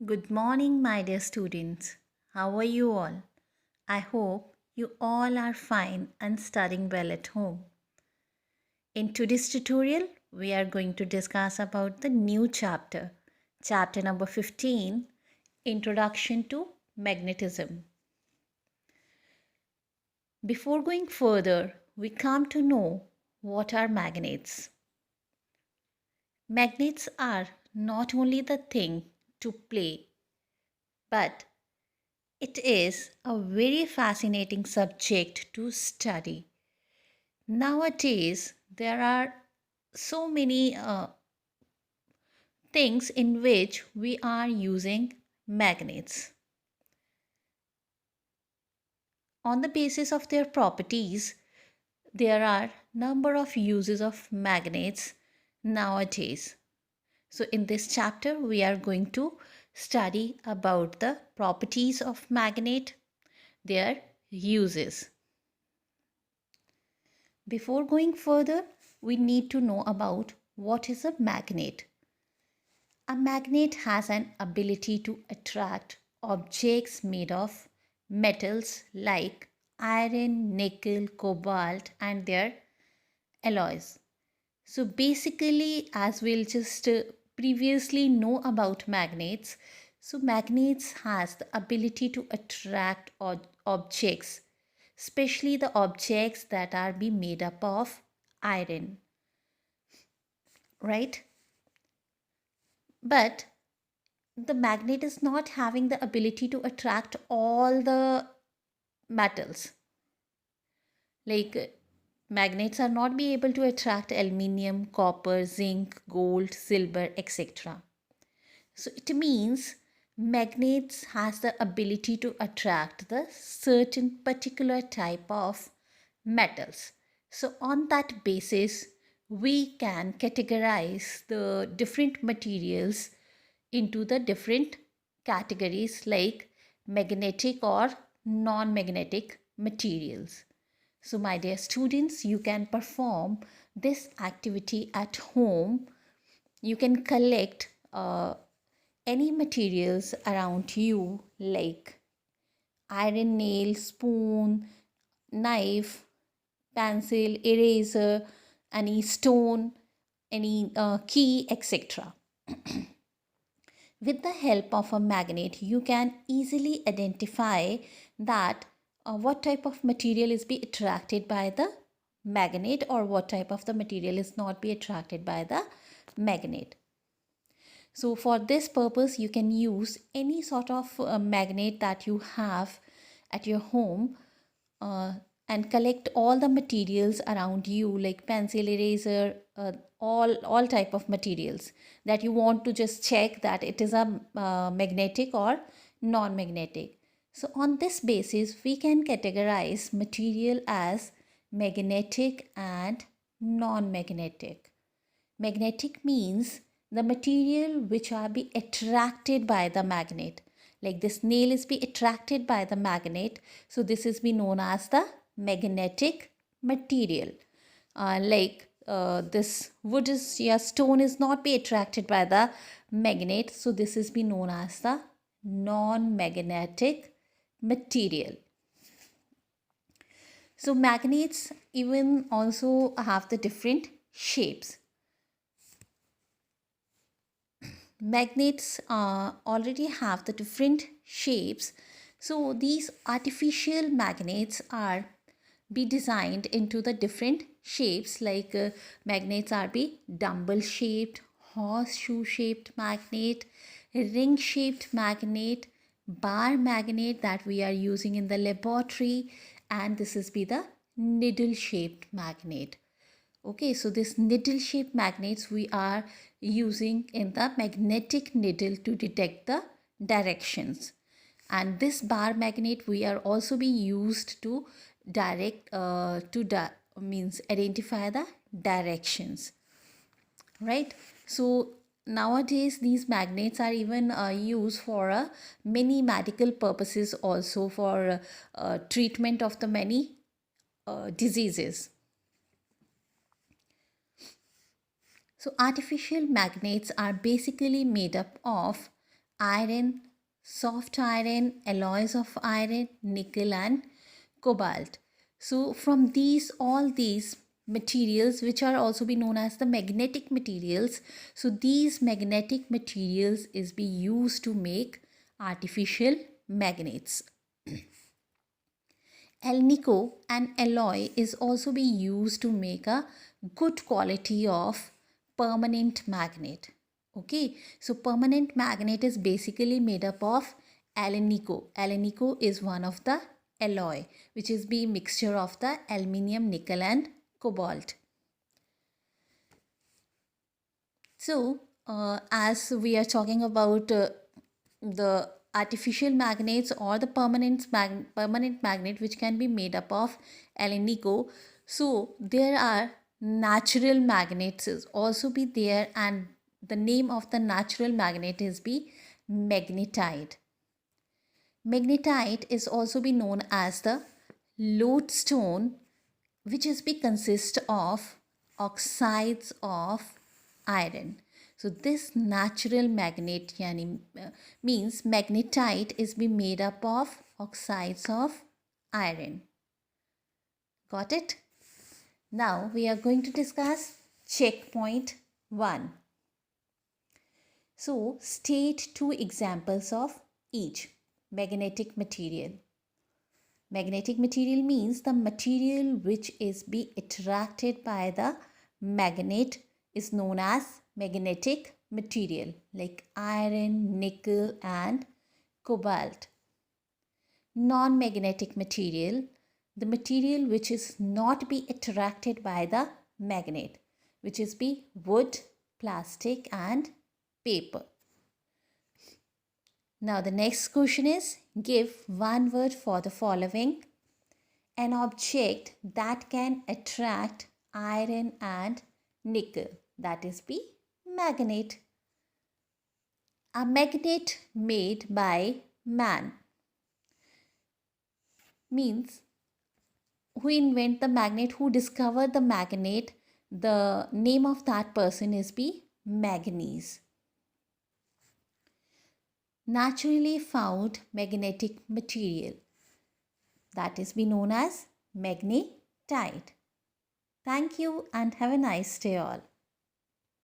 Good morning, my dear students. How are you all? I hope you all are fine and studying well at home. In today's tutorial, we are going to discuss about the new chapter, chapter number 15, Introduction to Magnetism. Before going further, we come to know what are magnets. Magnets are not only the thing to play, but it is a very fascinating subject to study. Nowadays, there are so many things in which we are using magnets. On the basis of their properties, there are number of uses of magnets nowadays. So in this chapter, we are going to study about the properties of magnet, their uses. Before going further, we need to know about what is a magnet. A magnet has an ability to attract objects made of metals like iron, nickel, cobalt, and their alloys. So basically, as we'll just previously know about magnets, so magnets has the ability to attract objects, especially the objects that are be made up of iron, right? But the magnet is not having the ability to attract all the metals. Like magnets are not be able to attract aluminium, copper, zinc, gold, silver, etc. So it means magnets has the ability to attract the certain particular type of metals. So on that basis, we can categorize the different materials into the different categories like magnetic or non-magnetic materials. So my dear students, you can perform this activity at home. You can collect any materials around you like iron nail, spoon, knife, pencil, eraser, any stone, any key, etc. With the help of a magnet, you can easily identify that what type of material is be attracted by the magnet or what type of the material is not be attracted by the magnet. So for this purpose, you can use any sort of magnet that you have at your home uh, and collect all the materials around you like pencil, eraser, all type of materials that you want to just check that it is a magnetic or non-magnetic. So on this basis, we can categorize material as magnetic and non-magnetic. Magnetic means the material which are be attracted by the magnet. Like this nail is be attracted by the magnet. So this is be known as the magnetic material. This wood is, yeah, stone is not be attracted by the magnet. So this is be known as the non-magnetic material. So magnets even also have the different shapes. Magnets already have the different shapes. So these artificial magnets are be designed into the different shapes like magnets are be dumbbell shaped, horseshoe shaped magnet, ring shaped magnet, bar magnet that we are using in the laboratory, and this is be the needle shaped magnet. Okay, so this needle shaped magnets we are using in the magnetic needle to detect the directions. And this bar magnet we are also be used to means identify the directions, right? So nowadays these magnets are even used for many medical purposes, also for treatment of the many diseases. So artificial magnets are basically made up of iron, soft iron, alloys of iron, nickel and cobalt. So from all these materials, which are also be known as the magnetic materials, so these magnetic materials is be used to make artificial magnets. Alnico, an alloy, is also be used to make a good quality of permanent magnet. Okay, so permanent magnet is basically made up of alnico. Alnico is one of the alloy, which is the mixture of the aluminium, nickel and cobalt. So, as we are talking about the artificial magnets or the permanent magnet which can be made up of alnico, so there are natural magnets is also be there, and the name of the natural magnet is be magnetite. Magnetite is also be known as the lodestone, which is be consist of oxides of iron. So this natural magnet means magnetite is be made up of oxides of iron. Got it? Now we are going to discuss checkpoint 1. So state 2 examples of each. Magnetic material. Magnetic material means the material which is be attracted by the magnet is known as magnetic material, like iron, nickel and cobalt. Non-magnetic material, the material which is not be attracted by the magnet, which is be wood, plastic and paper. Now the next question is, give one word for the following. An object that can attract iron and nickel, that is be magnet. A magnet made by man means who invent the magnet, who discovered the magnet, the name of that person is be manganese. Naturally found magnetic material, that is be known as magnetite. Thank you and have a nice day all.